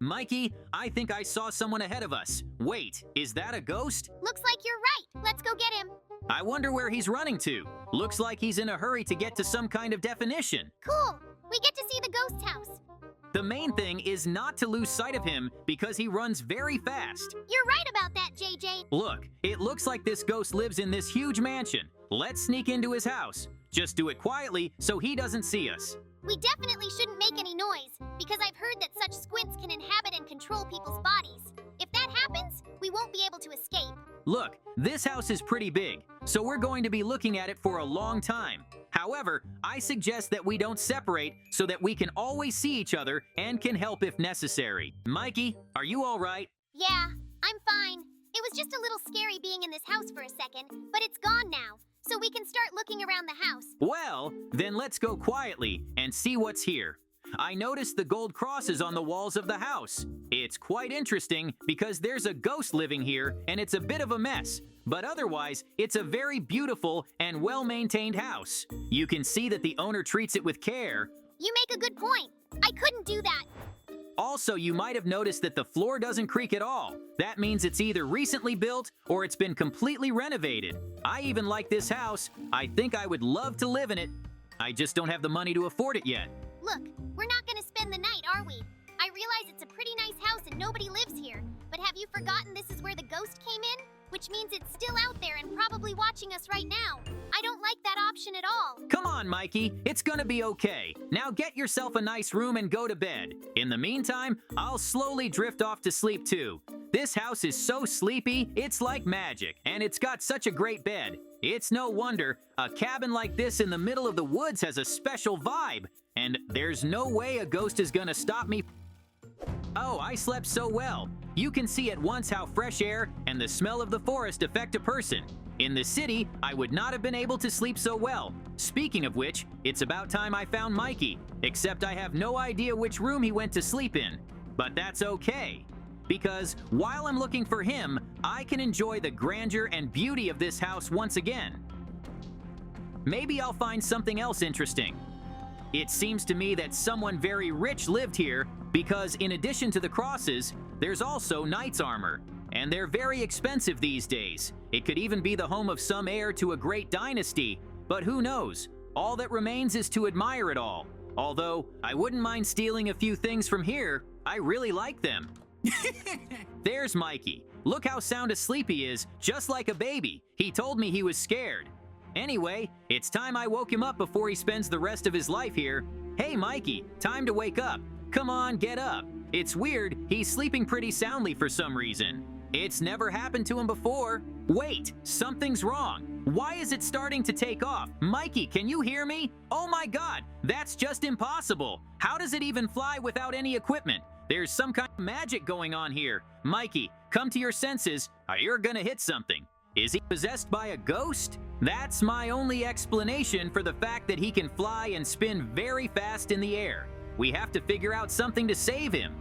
Mikey, I think I saw someone ahead of us. Wait, is that a ghost? Looks like you're right. Let's go get him. I wonder where he's running to. Looks like he's in a hurry to get to some kind of definition. Cool. We get to see the ghost house. The main thing is not to lose sight of him because he runs very fast. You're right about that, JJ. Look, it looks like this ghost lives in this huge mansion. Let's sneak into his house. Just do it quietly so he doesn't see us. We definitely shouldn't make any noise, because I've heard that such squints can inhabit and control people's bodies. If that happens, we won't be able to escape. Look, this house is pretty big, so we're going to be looking at it for a long time. However, I suggest that we don't separate so that we can always see each other and can help if necessary. Mikey, are you all right? Yeah, I'm fine. It was just a little scary being in this house for a second, but it's gone now, so we can start looking around the house. Well, then let's go quietly and see what's here. I noticed the gold crosses on the walls of the house. It's quite interesting because there's a ghost living here and it's a bit of a mess. But otherwise, it's a very beautiful and well-maintained house. You can see that the owner treats it with care. You make a good point. I couldn't do that. Also, you might have noticed that the floor doesn't creak at all. That means it's either recently built or it's been completely renovated. I even like this house. I think I would love to live in it. I just don't have the money to afford it yet. Look, we're not going to spend the night, are we? I realize it's a pretty nice house and nobody lives here. But have you forgotten this is where the ghost came in? Which means it's still out there and probably watching us right now. I don't like that option at all. Come on, Mikey. It's gonna be okay. Now get yourself a nice room and go to bed. In the meantime, I'll slowly drift off to sleep too. This house is so sleepy, it's like magic, and it's got such a great bed. It's no wonder a cabin like this in the middle of the woods has a special vibe. And there's no way a ghost is gonna stop me. Oh, I slept so well. You can see at once how fresh air and the smell of the forest affect a person. In the city, I would not have been able to sleep so well. Speaking of which, it's about time I found Mikey, except I have no idea which room he went to sleep in. But that's okay, because while I'm looking for him, I can enjoy the grandeur and beauty of this house once again. Maybe I'll find something else interesting. It seems to me that someone very rich lived here because in addition to the crosses, there's also knight's armor, and they're very expensive these days. It could even be the home of some heir to a great dynasty, but who knows? All that remains is to admire it all. Although, I wouldn't mind stealing a few things from here. I really like them. There's Mikey. Look how sound asleep he is, just like a baby. He told me he was scared. Anyway, it's time I woke him up before he spends the rest of his life here. Hey Mikey, time to wake up. Come on, get up. It's weird, he's sleeping pretty soundly for some reason. It's never happened to him before. Wait, something's wrong. Why is it starting to take off? Mikey, can you hear me? Oh my God, that's just impossible. How does it even fly without any equipment? There's some kind of magic going on here. Mikey, come to your senses, or you're gonna hit something. Is he possessed by a ghost? That's my only explanation for the fact that he can fly and spin very fast in the air. We have to figure out something to save him.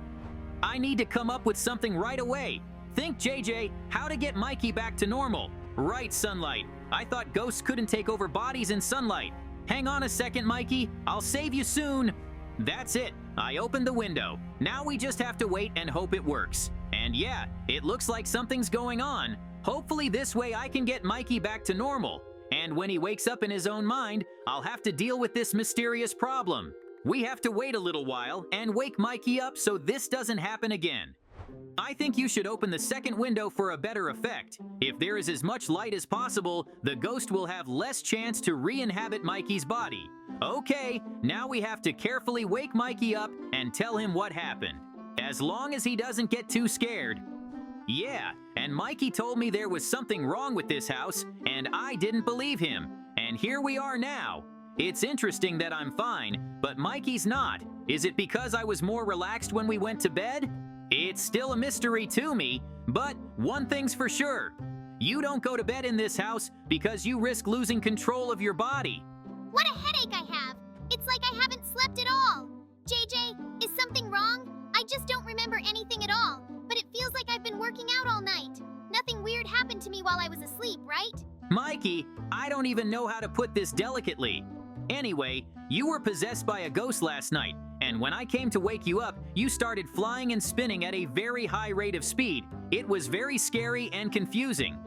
I need to come up with something right away. Think, JJ, how to get Mikey back to normal. Right, sunlight. I thought ghosts couldn't take over bodies in sunlight. Hang on a second, Mikey. I'll save you soon. That's it. I opened the window. Now we just have to wait and hope it works. And yeah, it looks like something's going on. Hopefully this way I can get Mikey back to normal. And when he wakes up in his own mind, I'll have to deal with this mysterious problem. We have to wait a little while and wake Mikey up so this doesn't happen again. I think you should open the second window for a better effect. If there is as much light as possible, the ghost will have less chance to re-inhabit Mikey's body. Okay, now we have to carefully wake Mikey up and tell him what happened. As long as he doesn't get too scared. Yeah, and Mikey told me there was something wrong with this house, and I didn't believe him. And here we are now. It's interesting that I'm fine, but Mikey's not. Is it because I was more relaxed when we went to bed? It's still a mystery to me, but one thing's for sure. You don't go to bed in this house because you risk losing control of your body. What a headache I have. It's like I haven't slept at all. JJ, is something wrong? I just don't remember anything at all, but it feels like I've been working out all night. Nothing weird happened to me while I was asleep, right? Mikey, I don't even know how to put this delicately. Anyway, you were possessed by a ghost last night, and when I came to wake you up, you started flying and spinning at a very high rate of speed. It was very scary and confusing.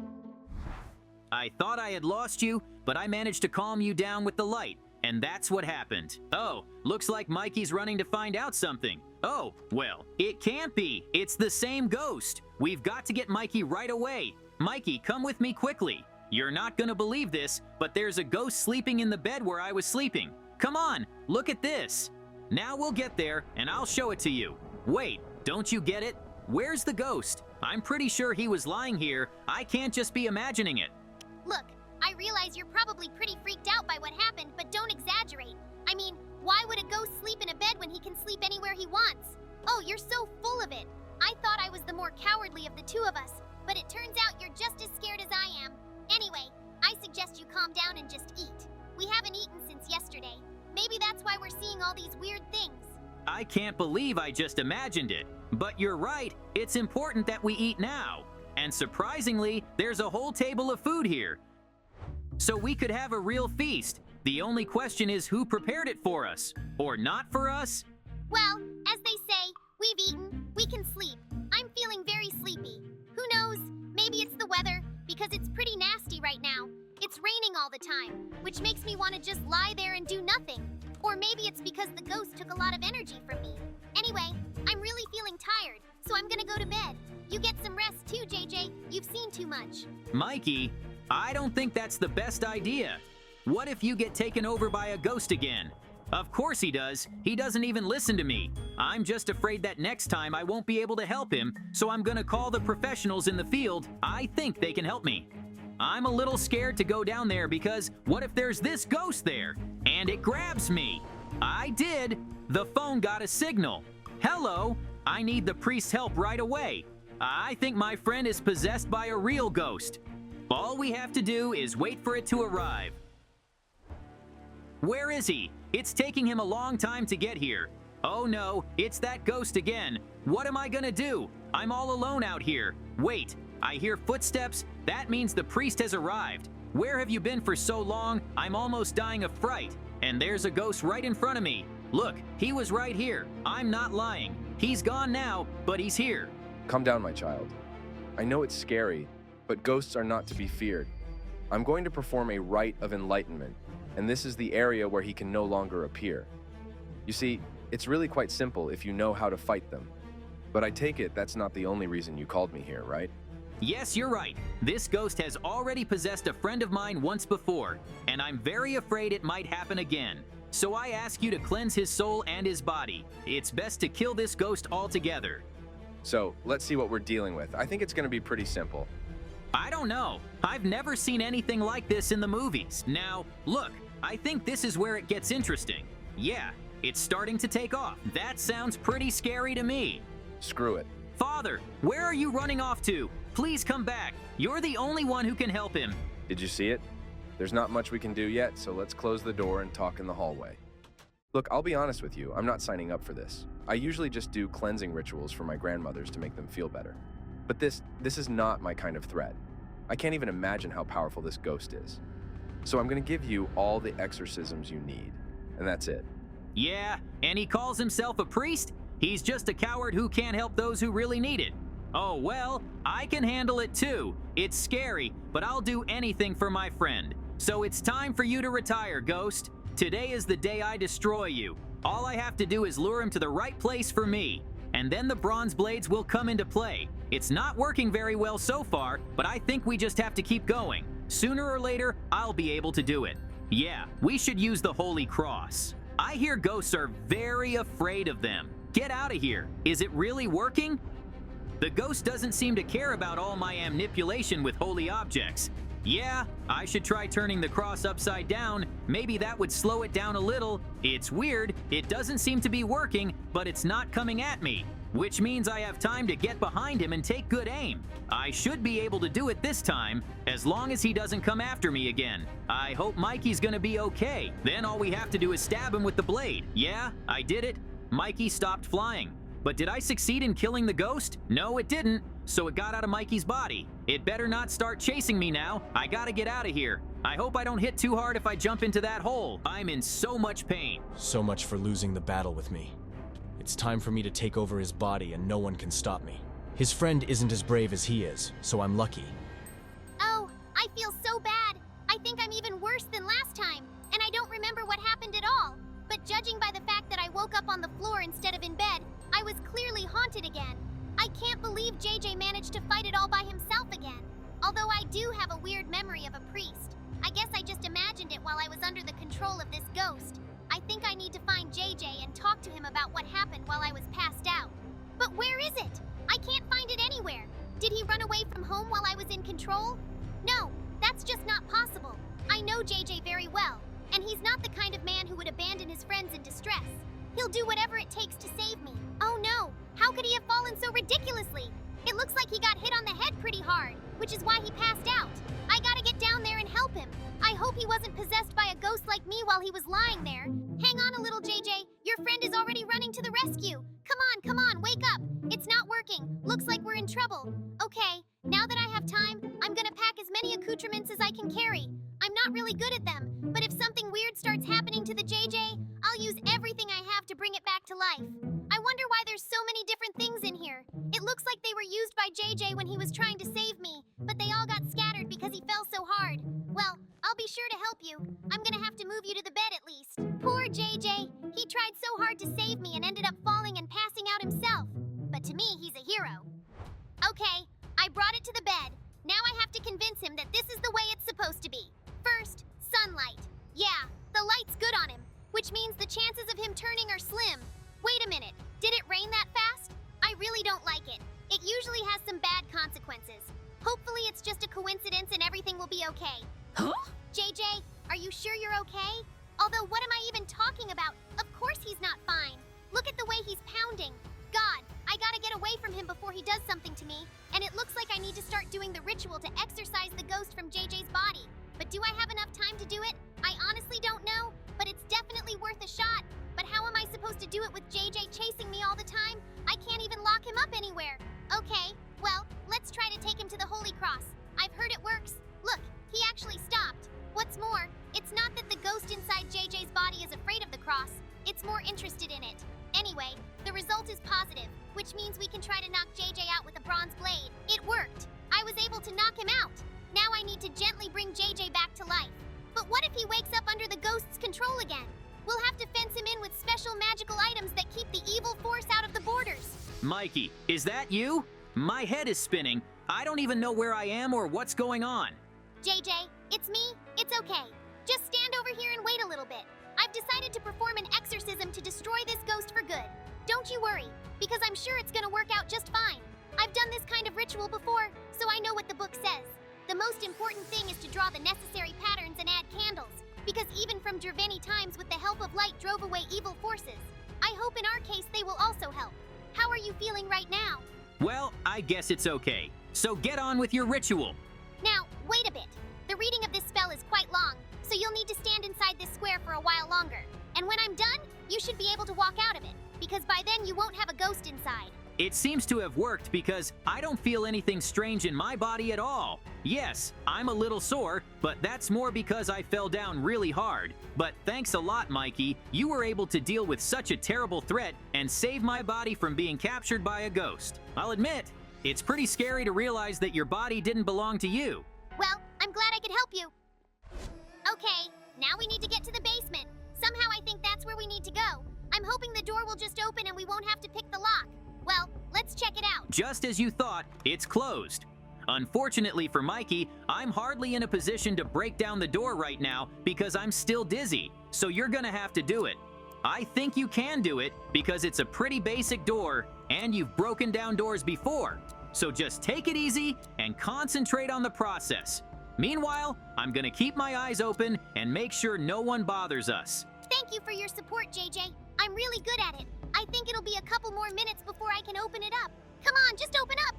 I thought I had lost you, but I managed to calm you down with the light, and that's what happened. Oh, looks like Mikey's running to find out something. Oh, well, it can't be. It's the same ghost. We've got to get Mikey right away. Mikey, come with me quickly. You're not gonna believe this, but there's a ghost sleeping in the bed where I was sleeping. Come on, look at this. Now we'll get there, and I'll show it to you. Wait, don't you get it? Where's the ghost? I'm pretty sure he was lying here. I can't just be imagining it. Look, I realize you're probably pretty freaked out by what happened, but don't exaggerate. I mean, why would a ghost sleep in a bed when he can sleep anywhere he wants? Oh, you're so full of it. I thought I was the more cowardly of the two of us, but it turns out you're just as scared as I am. Anyway, I suggest you calm down and just eat. We haven't eaten since yesterday. Maybe that's why we're seeing all these weird things. I can't believe I just imagined it. But you're right, it's important that we eat now. And surprisingly, there's a whole table of food here. So we could have a real feast. The only question is who prepared it for us, or not for us? Well, as they say, we've eaten, we can sleep. I'm feeling very sleepy. Who knows? Maybe it's the weather, because it's pretty nasty right now. It's raining all the time, which makes me want to just lie there and do nothing. Or maybe it's because the ghost took a lot of energy from me. Anyway, I'm really feeling tired, so I'm gonna go to bed. You get some rest too, JJ. You've seen too much. Mikey, I don't think that's the best idea. What if you get taken over by a ghost again? Of course he does. He doesn't even listen to me. I'm just afraid that next time I won't be able to help him, so I'm gonna call the professionals in the field. I think they can help me. I'm a little scared to go down there because what if there's this ghost there and it grabs me? I did. The phone got a signal. Hello, I need the priest's help right away. I think my friend is possessed by a real ghost. All we have to do is wait for it to arrive. Where is he? It's taking him a long time to get here. Oh no, it's that ghost again. What am I gonna do? I'm all alone out here. Wait, I hear footsteps. That means the priest has arrived. Where have you been for so long? I'm almost dying of fright. And there's a ghost right in front of me. Look, he was right here. I'm not lying. He's gone now, but he's here. Calm down, my child. I know it's scary, but ghosts are not to be feared. I'm going to perform a rite of enlightenment, and this is the area where he can no longer appear. You see, it's really quite simple if you know how to fight them. But I take it that's not the only reason you called me here, right? Yes, you're right. This ghost has already possessed a friend of mine once before, and I'm very afraid it might happen again. So I ask you to cleanse his soul and his body. It's best to kill this ghost altogether. So, let's see what we're dealing with. I think it's going to be pretty simple. I don't know. I've never seen anything like this in the movies. Now, look, I think this is where it gets interesting. Yeah, it's starting to take off. That sounds pretty scary to me. Screw it. Father, where are you running off to? Please come back. You're the only one who can help him. Did you see it? There's not much we can do yet, so let's close the door and talk in the hallway. Look, I'll be honest with you, I'm not signing up for this. I usually just do cleansing rituals for my grandmothers to make them feel better. But this is not my kind of threat. I can't even imagine how powerful this ghost is. So I'm gonna give you all the exorcisms you need, and that's it. Yeah, and he calls himself a priest? He's just a coward who can't help those who really need it. Oh well, I can handle it too. It's scary, but I'll do anything for my friend. So it's time for you to retire, Ghost. Today is the day I destroy you. All I have to do is lure him to the right place for me, and then the bronze blades will come into play. It's not working very well so far, but I think we just have to keep going. Sooner or later, I'll be able to do it. Yeah, we should use the Holy Cross. I hear ghosts are very afraid of them. Get out of here. Is it really working? The ghost doesn't seem to care about all my manipulation with holy objects. Yeah, I should try turning the cross upside down. Maybe that would slow it down a little. It's weird. It doesn't seem to be working, but it's not coming at me, which means I have time to get behind him and take good aim. I should be able to do it this time, as long as he doesn't come after me again. I hope Mikey's gonna be okay. Then all we have to do is stab him with the blade. Yeah, I did it. Mikey stopped flying. But did I succeed in killing the ghost? No, it didn't. So it got out of Mikey's body. It better not start chasing me now. I gotta get out of here. I hope I don't hit too hard if I jump into that hole. I'm in so much pain. So much for losing the battle with me. It's time for me to take over his body and no one can stop me. His friend isn't as brave as he is, so I'm lucky. Oh, I feel so bad. I think I'm even worse than last time, and I don't remember what happened at all. But judging by the fact that I woke up on the floor instead of in bed, I was clearly haunted again. I can't believe JJ managed to fight it all by himself again. Although I do have a weird memory of a priest. I guess I just imagined it while I was under the control of this ghost. I think I need to find JJ and talk to him about what happened while I was passed out. But where is it? I can't find it anywhere. Did he run away from home while I was in control? No, that's just not possible. I know JJ very well, and he's not the kind of man who would abandon his friends in distress. He'll do whatever it takes to save me. Oh no, how could he have fallen so ridiculously? It looks like he got hit on the head pretty hard, which is why he passed out. I gotta get down there and help him. I hope he wasn't possessed by a ghost like me while he was lying there. Hang on a little, JJ. Your friend is already running to the rescue. Come on, wake up. It's not working. Looks like we're in trouble. Okay, now that I have time, I'm gonna pack as many accoutrements as I can carry. I'm not really good at them, but if something weird starts happening to the JJ, I'll use everything I have to bring it back to life. I wonder why there's so many different things in here. It looks like they were used by JJ when he was trying to save me, but they all got scattered because he fell so hard. Well, I'll be sure to help you. I'm gonna have to move you to the bed at least. Poor JJ. He tried so hard to save me and ended up falling and passing out himself. But to me, he's a hero. Okay, I brought it to the bed. Now I have to convince him that this is the way it's supposed to be. First, sunlight. Yeah, the light's good on him, which means the chances of him turning are slim. Wait a minute, did it rain that fast? I really don't like it. It usually has some bad consequences. Hopefully it's just a coincidence and everything will be okay. Huh? JJ, are you sure you're okay? Although what am I even talking about? Of course he's not fine. Look at the way he's pounding. God, I gotta get away from him before he does something to me. And it looks like I need to start doing the ritual to exorcise the ghost from JJ's body. But do I have enough time to do it? I honestly don't know, but it's definitely worth a shot. But how am I supposed to do it with JJ chasing me all the time? I can't even lock him up anywhere. Okay, well, let's try to take him to the Holy Cross. I've heard it works. Look, he actually stopped. What's more, it's not that the ghost inside JJ's body is afraid of the cross. It's more interested in it. Anyway, the result is positive, which means we can try to knock JJ out with a bronze blade. It worked. I was able to knock him out. Now I need to gently bring JJ back to life. But what if he wakes up under the ghost's control again? We'll have to fence him in with special magical items that keep the evil force out of the borders. Mikey, is that you? My head is spinning. I don't even know where I am or what's going on. JJ, it's me. It's okay. Just stand over here and wait a little bit. I've decided to perform an exorcism to destroy this ghost for good. Don't you worry, because I'm sure it's gonna work out just fine. I've done this kind of ritual before, so I know what the book says. The most important thing is to draw the necessary patterns and add candles, because even from Draveni times with the help of light drove away evil forces. I hope in our case they will also help. How are you feeling right now? Well, I guess it's okay. So get on with your ritual. Now, wait a bit. The reading of this spell is quite long, so you'll need to stand inside this square for a while longer. And when I'm done, you should be able to walk out of it, because by then you won't have a ghost inside. It seems to have worked because I don't feel anything strange in my body at all. Yes, I'm a little sore, but that's more because I fell down really hard. But thanks a lot, Mikey. You were able to deal with such a terrible threat and save my body from being captured by a ghost. I'll admit, it's pretty scary to realize that your body didn't belong to you. Well, I'm glad I could help you. Okay, now we need to get to the basement. Somehow I think that's where we need to go. I'm hoping the door will just open and we won't have to pick the lock. Well, let's check it out. Just as you thought, it's closed. Unfortunately for Mikey, I'm hardly in a position to break down the door right now because I'm still dizzy, so you're gonna have to do it. I think you can do it because it's a pretty basic door and you've broken down doors before. So just take it easy and concentrate on the process. Meanwhile, I'm gonna keep my eyes open and make sure no one bothers us. Thank you for your support, JJ. I'm really good at it. I think it'll be a couple more minutes before I can open it up. Come on, just open up.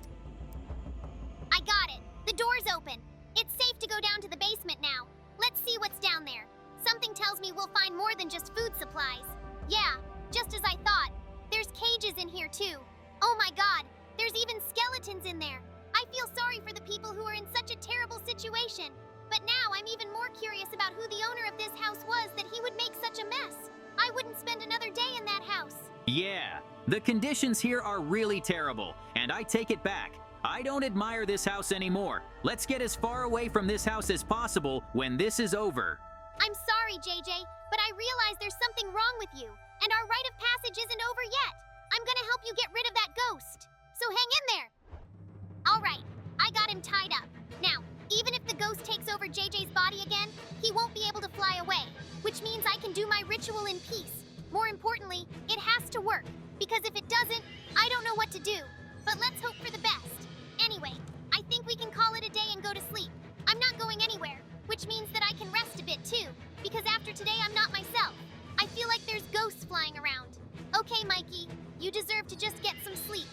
I got it. The door's open. It's safe to go down to the basement now. Let's see what's down there. Something tells me we'll find more than just food supplies. Yeah, just as I thought. There's cages in here too. Oh my God, there's even skeletons in there. I feel sorry for the people who are in such a terrible situation. But now I'm even more curious about who the owner of this house was that he would make such a mess. I wouldn't spend another day in that house. Yeah, the conditions here are really terrible, and I take it back. I don't admire this house anymore. Let's get as far away from this house as possible when this is over. I'm sorry, JJ, but I realize there's something wrong with you, and our rite of passage isn't over yet. I'm gonna help you get rid of that ghost. So hang in there. All right, I got him tied up. Now, even if the ghost takes over JJ's body again, he won't be able to fly away, which means I can do my ritual in peace. More importantly, it has to work, because if it doesn't, I don't know what to do. But let's hope for the best. Anyway, I think we can call it a day and go to sleep. I'm not going anywhere, which means that I can rest a bit too, because after today I'm not myself. I feel like there's ghosts flying around. Okay, Mikey, you deserve to just get some sleep.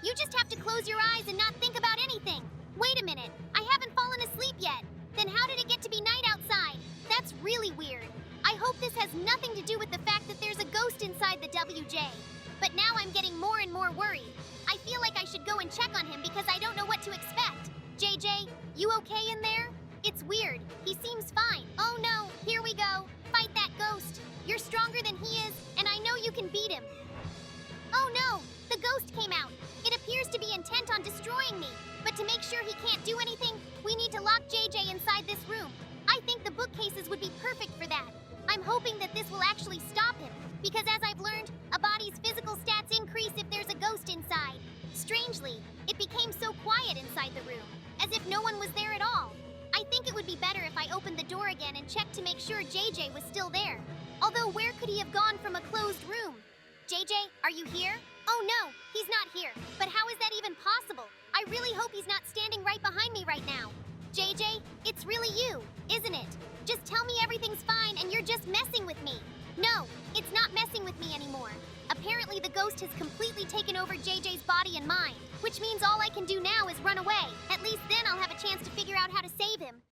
You just have to close your eyes and not think about anything. Wait a minute, I haven't fallen asleep yet. Then how did it get to be night outside? That's really weird. I hope this has nothing to do with the fact that there's a ghost inside the WJ. But now I'm getting more and more worried. I feel like I should go and check on him because I don't know what to expect. JJ, you okay in there? It's weird. He seems fine. Oh no, here we go. Fight that ghost. You're stronger than he is, and I know you can beat him. Oh no, the ghost came out. It appears to be intent on destroying me. But to make sure he can't do anything, we need to lock JJ inside this room. I think the bookcases would be perfect for that. I'm hoping that this will actually stop him, because as I've learned, a body's physical stats increase if there's a ghost inside. Strangely, it became so quiet inside the room, as if no one was there at all. I think it would be better if I opened the door again and checked to make sure JJ was still there. Although where could he have gone from a closed room? JJ, are you here? Oh no, he's not here. But how is that even possible? I really hope he's not standing right behind me right now. JJ, it's really you, isn't it? Just tell me everything's fine and you're just messing with me. No, it's not messing with me anymore. Apparently the ghost has completely taken over JJ's body and mind, which means all I can do now is run away. At least then I'll have a chance to figure out how to save him.